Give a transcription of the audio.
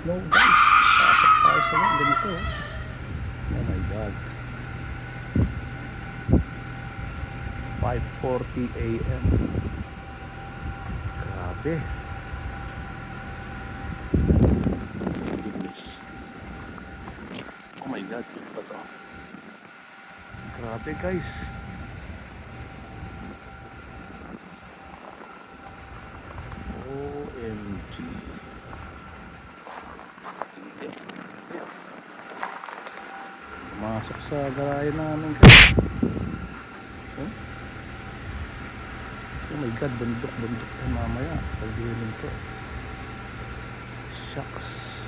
snow guys. Pasok tayo sa mga ganito. Oh my god. 5:40 AM. Grabe. Goodness. Oh my god, ano ba to? Grabe guys. OMG. Hindi. Pumasok sa garahe namin guys. Oh my god, bundok na mamaya. Pagdilim to. Shucks.